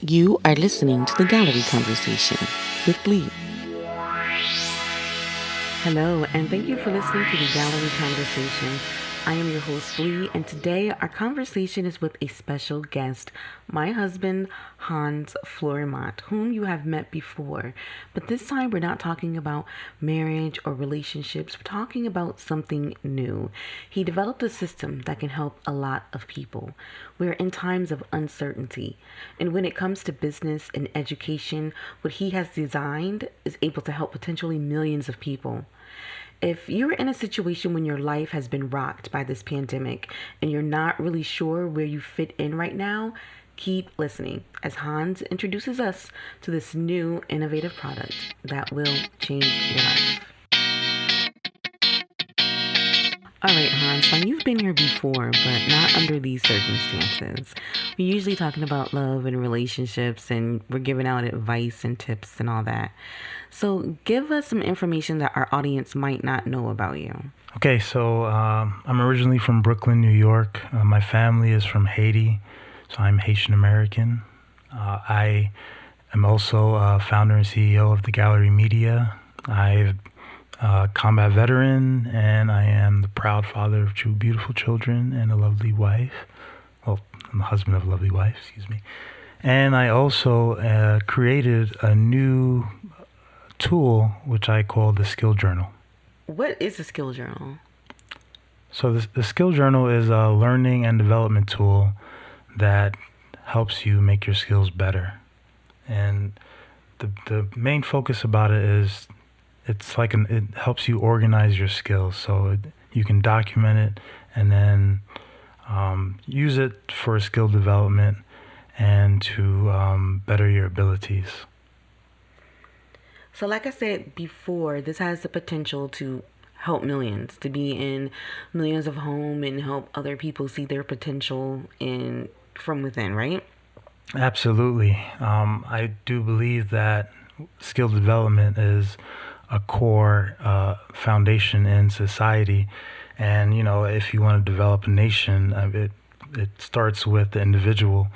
You are listening to the Gallery Conversation with Lee. Hello, and thank you for listening to the Gallery Conversation. I am your host, Lee, and today our conversation is with a special guest, my husband, Hans Florimont, whom you have met before. But this time we're not talking about marriage or relationships. We're talking about something new. He developed a system that can help a lot of people. We're in times of uncertainty. And when it comes to business and education, what he has designed is able to help potentially millions of people. If you're in a situation when your life has been rocked by this pandemic and you're not really sure where you fit in right now, keep listening as Hans introduces us to this new innovative product that will change your life. All right, Hans, now you've been here before, but not under these circumstances. We're usually talking about love and relationships, and we're giving out advice and tips and all that. So give us some information that our audience might not know about you. Okay, so I'm originally from Brooklyn, New York. My family is from Haiti, so I'm Haitian American. I am also founder and CEO of the Galerie Media. I'm a combat veteran, and I am the proud father of two beautiful children and a lovely wife. Well, I'm the husband of a lovely wife, excuse me. And I also created a new tool, which I call the Skill Journal. What is a skill journal? So the Skill Journal is a learning and development tool that helps you make your skills better. And the main focus about it is it helps you organize your skills, so you can document it and then use it for skill development and to better your abilities. So like I said before, this has the potential to help millions, to be in millions of homes and help other people see their potential from within, right? Absolutely. I do believe that skill development is a core foundation in society. And, if you want to develop a nation, it starts with the individual.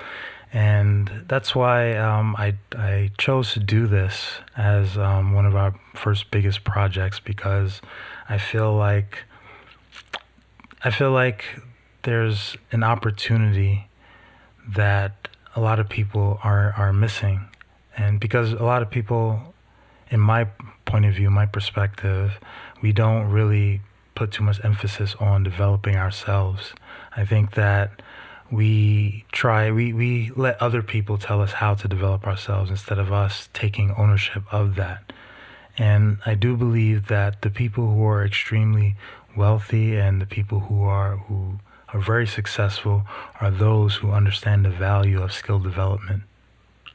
And that's why I chose to do this as one of our first biggest projects, because I feel like there's an opportunity that a lot of people are missing. And because a lot of people, in my point of view, my perspective, we don't really put too much emphasis on developing ourselves. I think that we let other people tell us how to develop ourselves instead of us taking ownership of that. And I do believe that the people who are extremely wealthy and the people who are very successful are those who understand the value of skill development.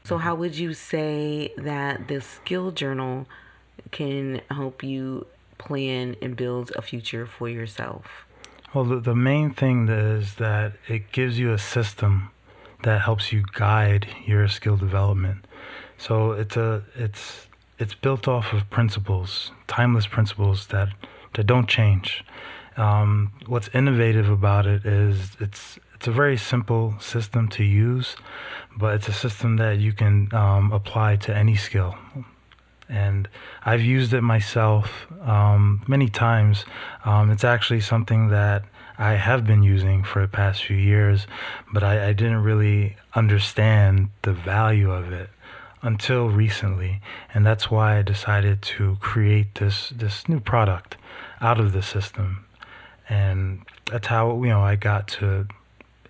So how would you say that this skill journal can help you plan and build a future for yourself? Well, the main thing is that it gives you a system that helps you guide your skill development. So it's built off of principles, timeless principles that don't change. What's innovative about it is it's a very simple system to use, but it's a system that you can apply to any skill. And I've used it myself many times. It's actually something that I have been using for the past few years, but I didn't really understand the value of it until recently. And that's why I decided to create this new product out of the system. And that's how I got to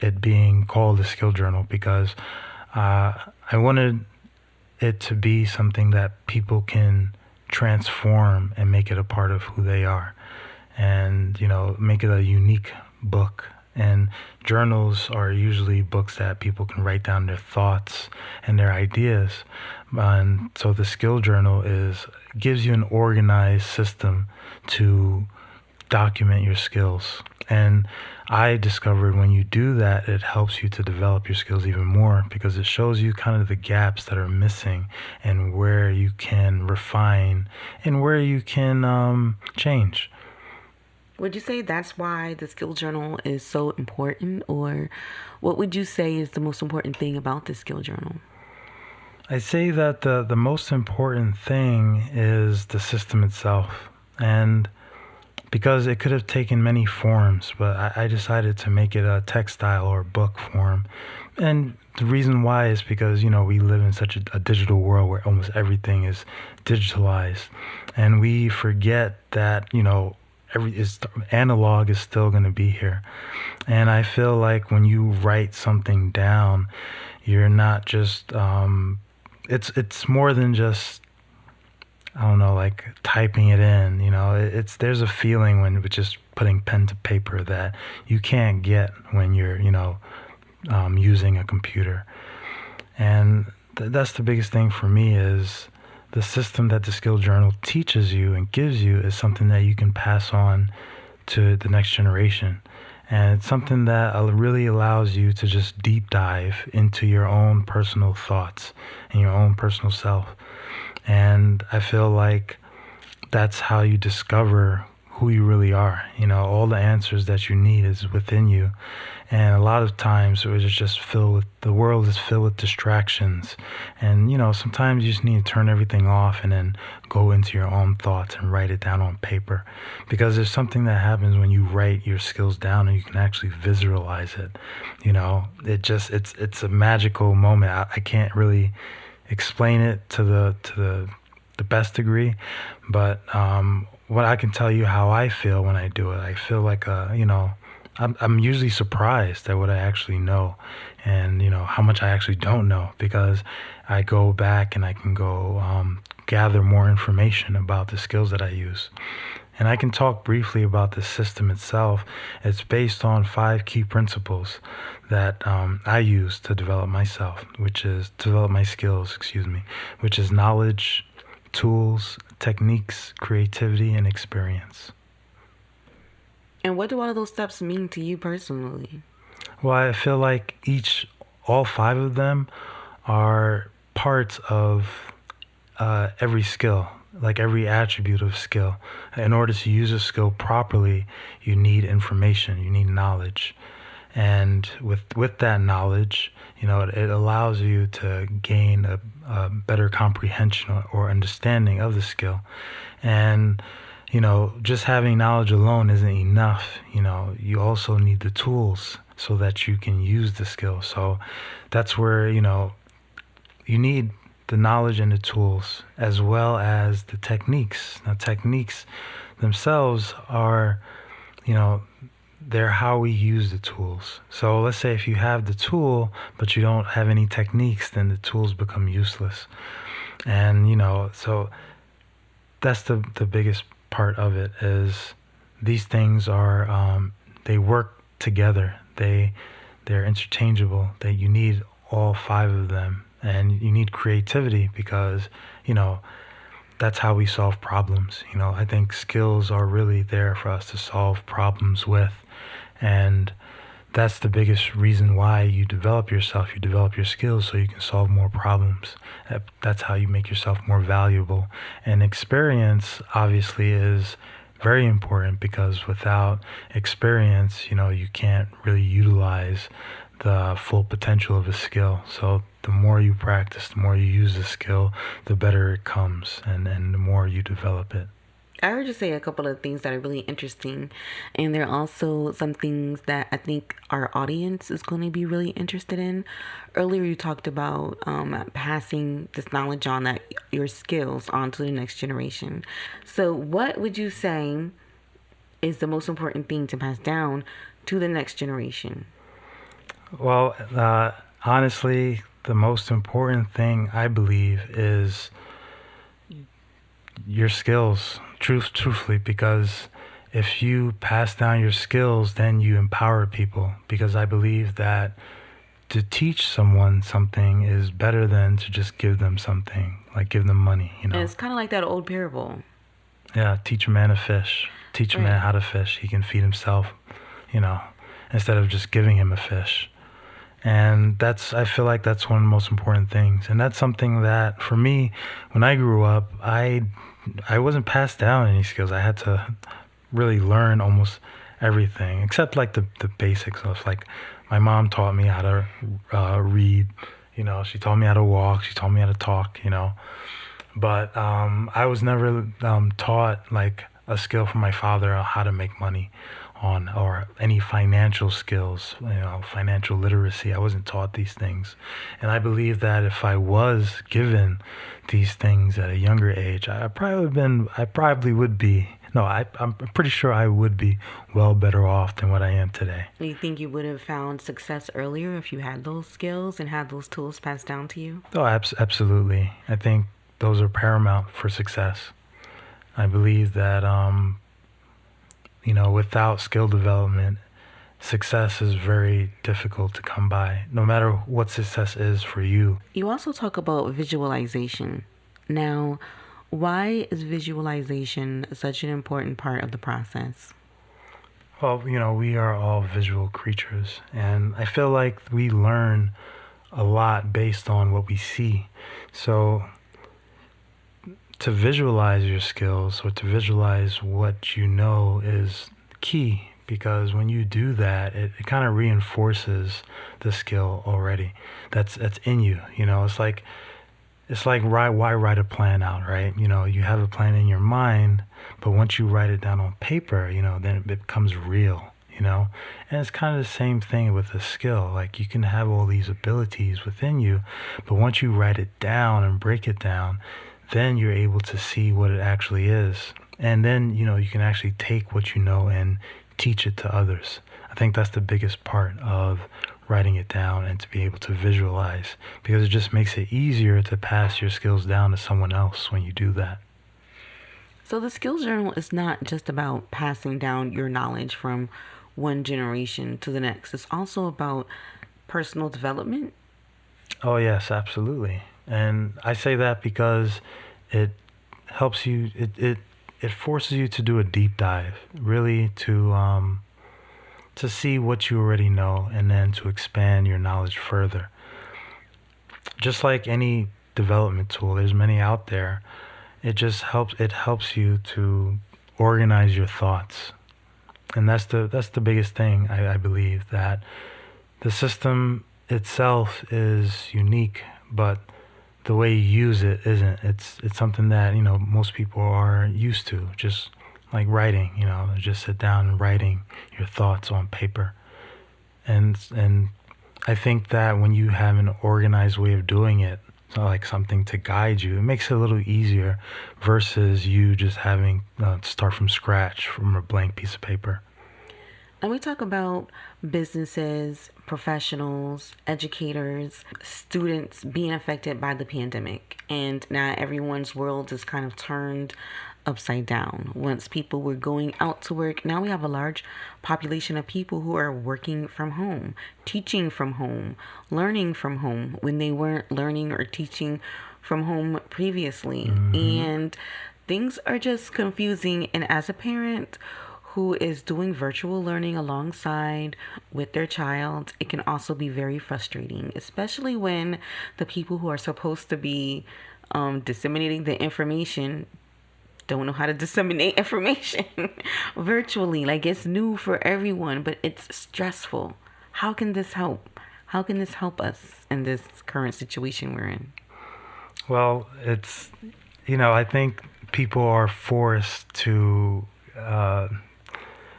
it being called the Skill Journal, because I wanted it to be something that people can transform and make it a part of who they are, and make it a unique book. And journals are usually books that people can write down their thoughts and their ideas, and so the Skill Journal gives you an organized system to document your skills. And I discovered when you do that, it helps you to develop your skills even more, because it shows you kind of the gaps that are missing and where you can refine and where you can change. Would you say that's why the skill journal is so important, or what would you say is the most important thing about the skill journal? I say that the most important thing is the system itself. And because it could have taken many forms, but I decided to make it a textile or book form. And the reason why is because, we live in such a digital world where almost everything is digitalized. And we forget that, analog is still going to be here. And I feel like when you write something down, you're not just, it's more than just, I don't know, like typing it in, there's a feeling when with just putting pen to paper that you can't get when you're, using a computer. And that's the biggest thing for me is the system that the skill journal teaches you and gives you is something that you can pass on to the next generation. And it's something that really allows you to just deep dive into your own personal thoughts and your own personal self. And I feel like that's how you discover who you really are. All the answers that you need is within you. And a lot of times it was just the world is filled with distractions. And, sometimes you just need to turn everything off and then go into your own thoughts and write it down on paper. Because there's something that happens when you write your skills down and you can actually visualize it. It's a magical moment. I can't really explain it to the best degree, but what I can tell you how I feel when I do it, I feel like I'm usually surprised at what I actually know, and how much I actually don't know, because I go back and I can go gather more information about the skills that I use. And I can talk briefly about the system itself. It's based on 5 key principles that I use to develop myself, develop my skills, which is knowledge, tools, techniques, creativity, and experience. And what do all of those steps mean to you personally? Well, I feel like all 5 of them are parts of every skill, like every attribute of skill. In order to use a skill properly, you need information, you need knowledge. And with that knowledge, it allows you to gain a better comprehension or understanding of the skill. And, just having knowledge alone isn't enough. You also need the tools so that you can use the skill. So that's where, you need the knowledge and the tools as well as the techniques. Now, techniques themselves are, they're how we use the tools. So let's say if you have the tool, but you don't have any techniques, then the tools become useless. And, so that's the biggest part of it is these things are, they work together. They're interchangeable. You need all 5 of them. And you need creativity because, that's how we solve problems. I think skills are really there for us to solve problems with. And that's the biggest reason why you develop yourself. You develop your skills so you can solve more problems. That's how you make yourself more valuable. And experience, obviously, is very important because without experience, you can't really utilize the full potential of a skill. So the more you practice, the more you use the skill, the better it comes, and the more you develop it. I heard you say a couple of things that are really interesting, and there are also some things that I think our audience is going to be really interested in. Earlier, you talked about passing this knowledge on, that your skills on to the next generation. So what would you say is the most important thing to pass down to the next generation? Well, honestly, the most important thing I believe is your skills, truthfully, because if you pass down your skills, then you empower people. Because I believe that to teach someone something is better than to just give them something, like give them money, And it's kind of like that old parable. Yeah, teach a man a fish. Teach a man how to fish. He can feed himself, instead of just giving him a fish. And I feel like that's one of the most important things. And that's something that, for me, when I grew up, I wasn't passed down any skills. I had to really learn almost everything, except like the basics of, like, my mom taught me how to read, She taught me how to walk. She taught me how to talk. But I was never taught like a skill from my father on how to make money or any financial skills, financial literacy. I wasn't taught these things. And I believe that if I was given these things at a younger age, I probably would be, no, I'm pretty sure I would be well better off than what I am today. Do you think you would have found success earlier if you had those skills and had those tools passed down to you? Oh, absolutely. I think those are paramount for success. I believe that, without skill development, success is very difficult to come by, no matter what success is for you. You also talk about visualization. Now, why is visualization such an important part of the process? Well, we are all visual creatures, and I feel like we learn a lot based on what we see. So to visualize your skills or to visualize what you know is key, because when you do that, it kind of reinforces the skill already that's in you. It's like why write a plan out, right? You have a plan in your mind, but once you write it down on paper, then it becomes real. And it's kind of the same thing with a skill. Like, you can have all these abilities within you, but once you write it down and break it down, then you're able to see what it actually is. And then, you can actually take what you know and teach it to others. I think that's the biggest part of writing it down and to be able to visualize, because it just makes it easier to pass your skills down to someone else when you do that. So the skill journal is not just about passing down your knowledge from one generation to the next. It's also about personal development. Oh, yes, absolutely. And I say that because it helps you, it forces you to do a deep dive, really to see what you already know and then to expand your knowledge further. Just like any development tool, there's many out there. It helps you to organize your thoughts. And that's the biggest thing, I believe, that the system itself is unique, but the way you use it isn't. It's something that, most people are used to, just like writing, just sit down and writing your thoughts on paper. And I think that when you have an organized way of doing it, so like something to guide you, it makes it a little easier versus you just having to start from scratch from a blank piece of paper. And we talk about businesses, professionals, educators, students being affected by the pandemic. And now everyone's world is kind of turned upside down. Once people were going out to work, now we have a large population of people who are working from home, teaching from home, learning from home when they weren't learning or teaching from home previously. Mm-hmm. And things are just confusing. And as a parent who is doing virtual learning alongside with their child, it can also be very frustrating, especially when the people who are supposed to be disseminating the information don't know how to disseminate information virtually. Like, it's new for everyone, but it's stressful. How can this help? How can this help us in this current situation we're in? Well, it's, I think people are forced to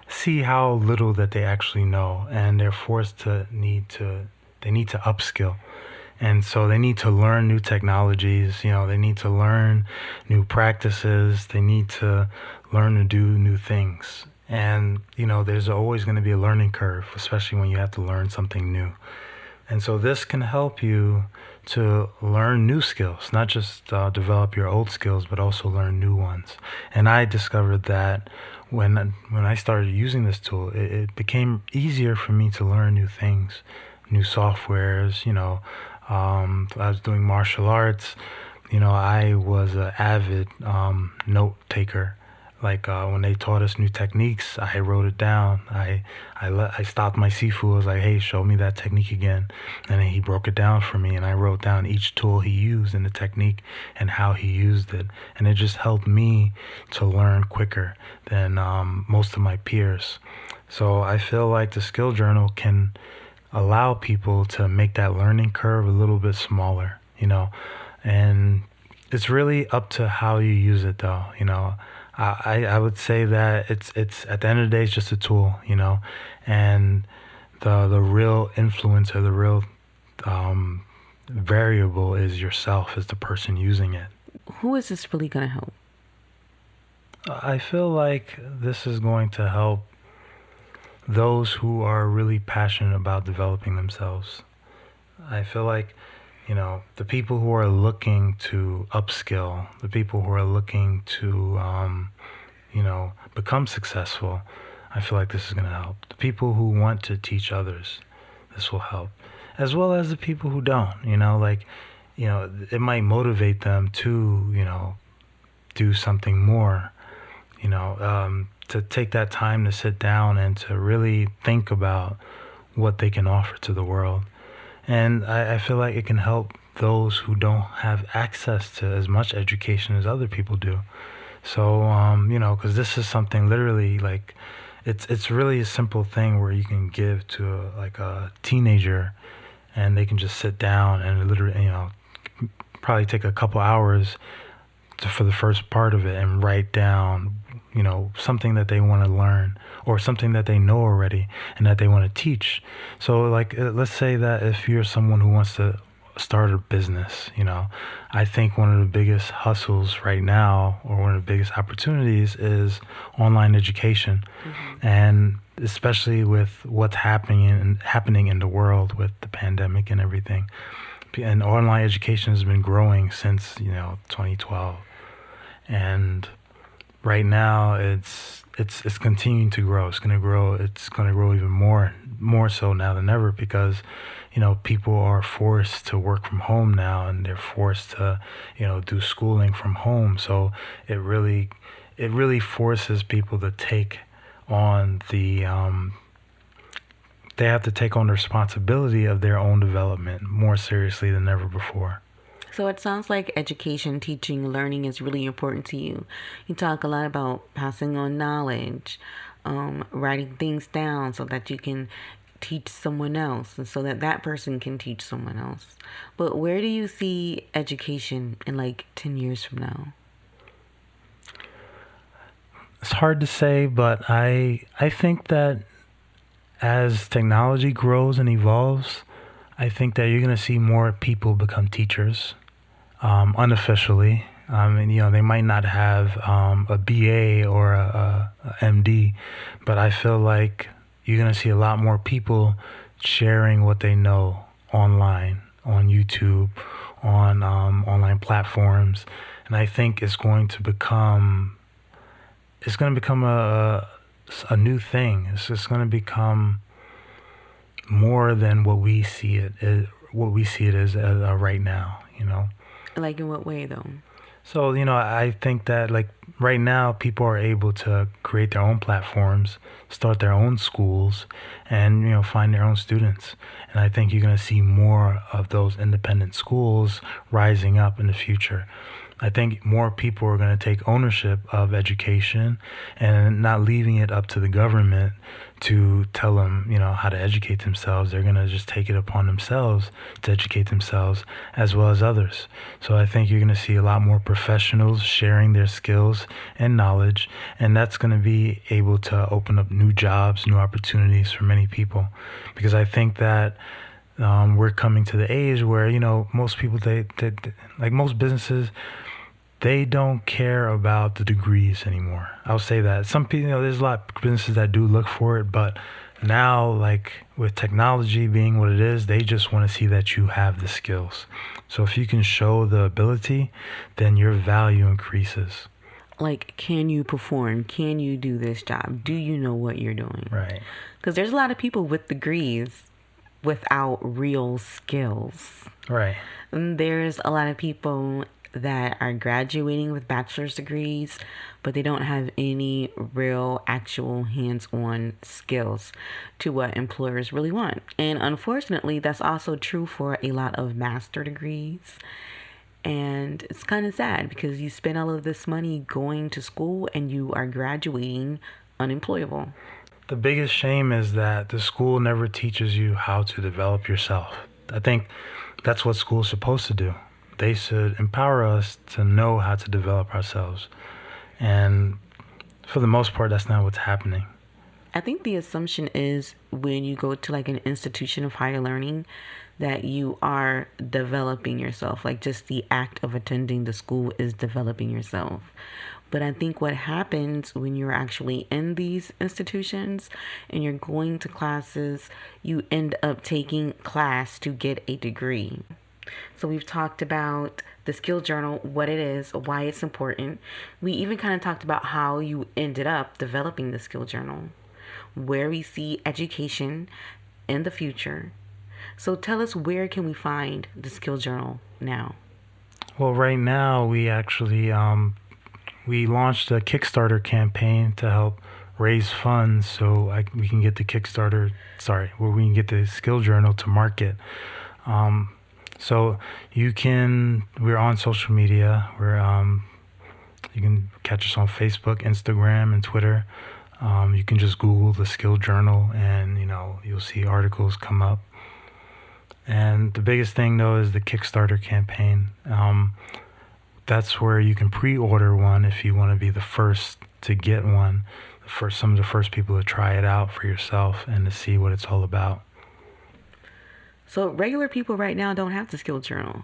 see how little that they actually know, and they're forced to need to upskill. And so they need to learn new technologies, they need to learn new practices, they need to learn to do new things. And, there's always going to be a learning curve, especially when you have to learn something new. And so this can help you to learn new skills, not just develop your old skills, but also learn new ones. And I discovered that when I started using this tool, it became easier for me to learn new things, new softwares. I was doing martial arts. I was an avid note taker. Like when they taught us new techniques, I wrote it down. I stopped my sifu. I was like, hey, show me that technique again. And then he broke it down for me, and I wrote down each tool he used in the technique and how he used it. And it just helped me to learn quicker than most of my peers. So I feel like the skill journal can allow people to make that learning curve a little bit smaller, and it's really up to how you use it though. I would say that it's at the end of the day, it's just a tool, and the real influence, or the real variable, is yourself, as the person using it. Who is this really going to help? I feel like this is going to help those who are really passionate about developing themselves. I feel like, the people who are looking to upskill, the people who are looking to, become successful, I feel like this is going to help. The people who want to teach others, this will help. As well as the people who don't, it might motivate them to, do something more, to take that time to sit down and to really think about what they can offer to the world. And I feel like it can help those who don't have access to as much education as other people do. So, because this is something literally like, it's really a simple thing where you can give to a teenager, and they can just sit down and literally, probably take a couple hours for the first part of it and write down, something that they want to learn, or something that they know already and that they want to teach. So let's say that if you're someone who wants to start a business, I think one of the biggest hustles right now, or one of the biggest opportunities, is online education. Mm-hmm. And especially with what's happening in the world with the pandemic and everything. And online education has been growing since, 2012. And right now it's continuing to grow. It's going to grow. It's going to grow even more so now than ever, because people are forced to work from home now, and they're forced to do schooling from home. So it really forces people to take on they have to take on the responsibility of their own development more seriously than ever before. So it sounds like education, teaching, learning is really important to you. You talk a lot about passing on knowledge, writing things down so that you can teach someone else, and so that person can teach someone else. But where do you see education in 10 years from now? It's hard to say, but I think that as technology grows and evolves, I think that you're going to see more people become teachers, unofficially. They might not have a BA or a MD, but I feel like you're going to see a lot more people sharing what they know online, on YouTube, on online platforms. And I think it's going to become a new thing. It's just going to become more than what we see it as right now. Like in what way though? So I think that right now people are able to create their own platforms, start their own schools, and find their own students. And I think you're going to see more of those independent schools rising up in the future. I think more people are going to take ownership of education and not leaving it up to the government to tell them, how to educate themselves. They're going to just take it upon themselves to educate themselves as well as others. So I think you're going to see a lot more professionals sharing their skills and knowledge, and that's going to be able to open up new jobs, new opportunities for many people. Because I think that we're coming to the age where, most people, they like most businesses, they don't care about the degrees anymore. I'll say that. Some people, there's a lot of businesses that do look for it, but now, with technology being what it is, they just want to see that you have the skills. So if you can show the ability, then your value increases. Can you perform? Can you do this job? Do you know what you're doing? Right. Because there's a lot of people with degrees without real skills. Right. And there's a lot of people that are graduating with bachelor's degrees, but they don't have any real actual hands-on skills to what employers really want. And unfortunately, that's also true for a lot of master degrees. And it's kind of sad because you spend all of this money going to school and you are graduating unemployable. the biggest shame is that the school never teaches you how to develop yourself. I think that's what school's supposed to do. They should empower us to know how to develop ourselves. And for the most part, that's not what's happening. I think the assumption is when you go to like an institution of higher learning that you are developing yourself. Like just the act of attending the school is developing yourself. But I think what happens when you're actually in these institutions and you're going to classes, you end up taking class to get a degree. So we've talked about the skill journal, what it is, why it's important. We even kind of talked about how you ended up developing the skill journal, where we see education in the future. So tell us, where can we find the skill journal now? Well, right now we actually we launched a Kickstarter campaign to help raise funds so we can get the where we can get the skill journal to market. So we're on social media. You can catch us on Facebook, Instagram, and Twitter. You can just Google the skill journal and, you'll see articles come up. And the biggest thing though is the Kickstarter campaign. That's where you can pre-order one if you want to be the first to get one, some of the first people to try it out for yourself and to see what it's all about. So regular people right now don't have the skill journal.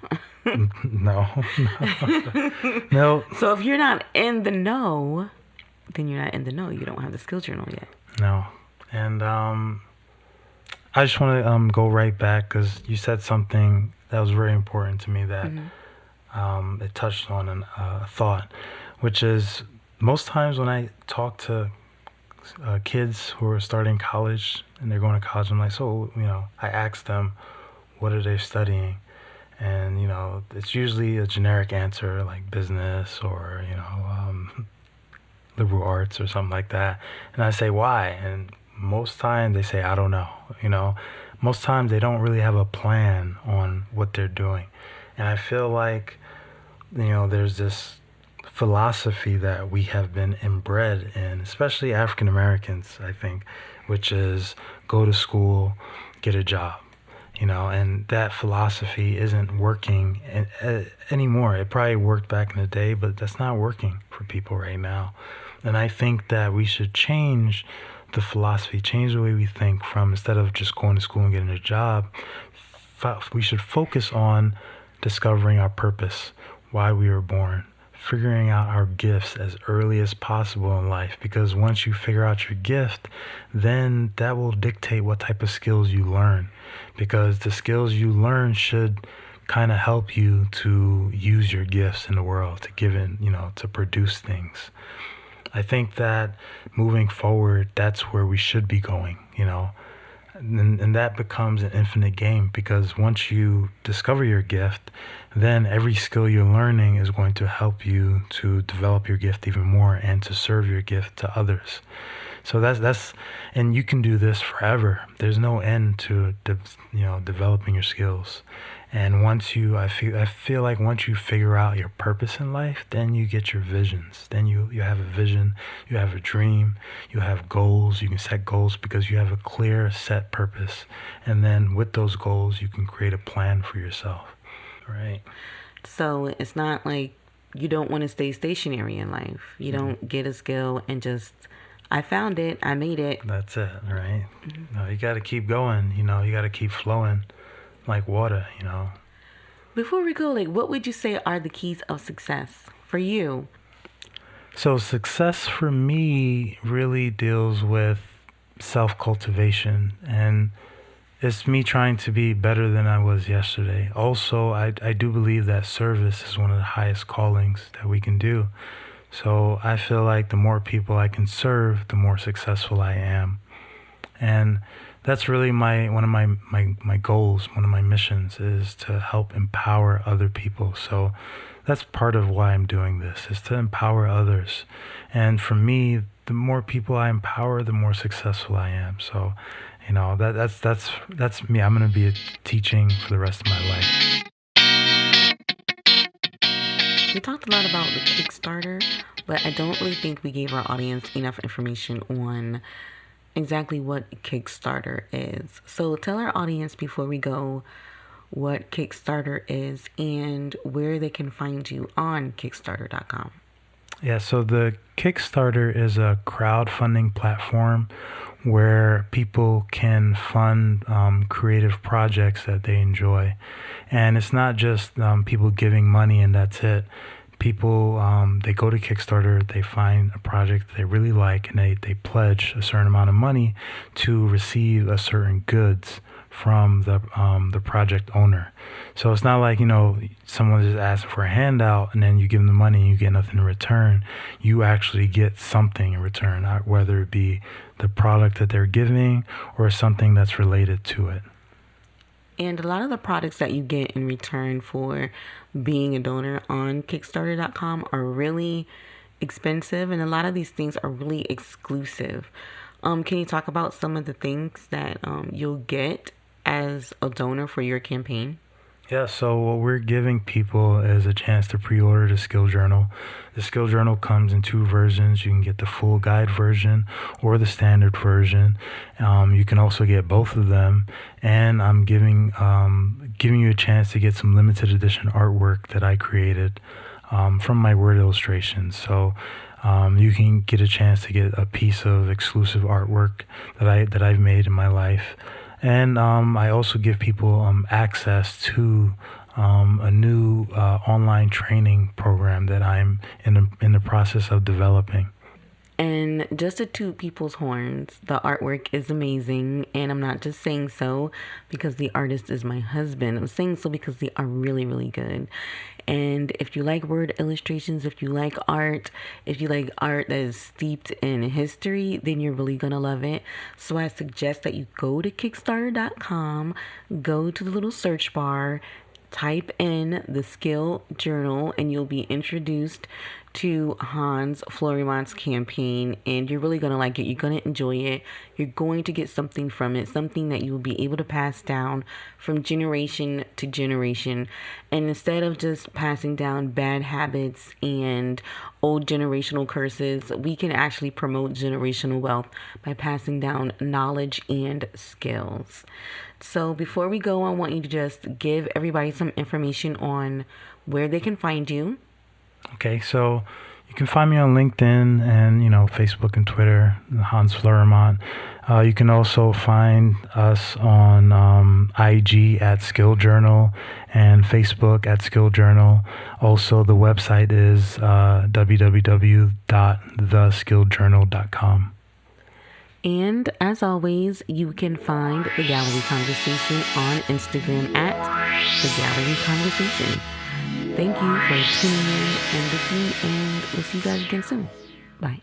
No. No. So if you're not in the know, then you're not in the know. You don't have the skill journal yet. No. And I just want to go right back because you said something that was very important to me that it touched on a thought, which is most times when I talk to kids who are starting college and they're going to college, I'm like, so, I ask them, what are they studying? And, it's usually a generic answer like business or, liberal arts or something like that. And I say, why? And most times they say, I don't know. Most times they don't really have a plan on what they're doing. And I feel like, there's this philosophy that we have been inbred in, especially African Americans, I think, which is go to school, get a job. And that philosophy isn't working anymore. It probably worked back in the day, but that's not working for people right now. And I think that we should change the philosophy, change the way we think from instead of just going to school and getting a job, we should focus on discovering our purpose, why we were born, figuring out our gifts as early as possible in life, because once you figure out your gift, then that will dictate what type of skills you learn, because the skills you learn should kind of help you to use your gifts in the world, to give it, to produce things. I think that moving forward, that's where we should be going, and that becomes an infinite game, because once you discover your gift, then every skill you're learning is going to help you to develop your gift even more and to serve your gift to others. So that's and you can do this forever. There's no end to developing your skills. And I feel like once you figure out your purpose in life, then you get your visions. Then you have a vision, you have a dream, you have goals. You can set goals because you have a clear set purpose. And then with those goals, you can create a plan for yourself. Right. So it's not like you don't want to stay stationary in life. You don't get a skill and just, I found it, I made it. That's it, right? No, you got to keep going. You got to keep flowing like water, Before we go, what would you say are the keys of success for you? So success for me really deals with self-cultivation, and it's me trying to be better than I was yesterday. Also, I do believe that service is one of the highest callings that we can do. So I feel like the more people I can serve, the more successful I am. And that's really one of my goals, one of my missions is to help empower other people. So that's part of why I'm doing this, is to empower others. And for me, the more people I empower, the more successful I am. So, that's me. I'm going to be teaching for the rest of my life. We talked a lot about the Kickstarter, but I don't really think we gave our audience enough information on exactly what Kickstarter is. So tell our audience before we go what Kickstarter is and where they can find you on Kickstarter.com. Yeah, so the Kickstarter is a crowdfunding platform where people can fund creative projects that they enjoy. And it's not just people giving money and that's it. People, they go to Kickstarter, they find a project they really like, and they pledge a certain amount of money to receive a certain goods from the project owner. So it's not like, someone just asking for a handout and then you give them the money and you get nothing in return. You actually get something in return, whether it be the product that they're giving or something that's related to it. And a lot of the products that you get in return for being a donor on Kickstarter.com are really expensive, and a lot of these things are really exclusive. Can you talk about some of the things that you'll get as a donor for your campaign? Yeah, so what we're giving people is a chance to pre-order the skill journal. The skill journal comes in 2 versions. You can get the full guide version or the standard version. You can also get both of them. And I'm giving you a chance to get some limited edition artwork that I created from my word illustrations. So you can get a chance to get a piece of exclusive artwork that I've made in my life. And I also give people access to a new online training program that I'm in the process of developing. And just to toot people's horns, the artwork is amazing. And I'm not just saying so because the artist is my husband. I'm saying so because they are really, really good. And if you like word illustrations, if you like art that is steeped in history, then you're really going to love it. So I suggest that you go to Kickstarter.com, go to the little search bar, type in the skill journal, and you'll be introduced to Hans Florimant's campaign, and you're really going to like it. You're going to enjoy it. You're going to get something from it, something that you will be able to pass down from generation to generation. And instead of just passing down bad habits and old generational curses, we can actually promote generational wealth by passing down knowledge and skills. So before we go, I want you to just give everybody some information on where they can find you. Okay, so you can find me on LinkedIn and, Facebook and Twitter, Hans Florimant. You can also find us on IG at Skill Journal and Facebook at Skill Journal. Also, the website is www.theskilljournal.com. And as always, you can find the Gallery Conversation on Instagram at the Gallery Conversation. Thank you for tuning in and listening, and we'll see you guys again soon. Bye.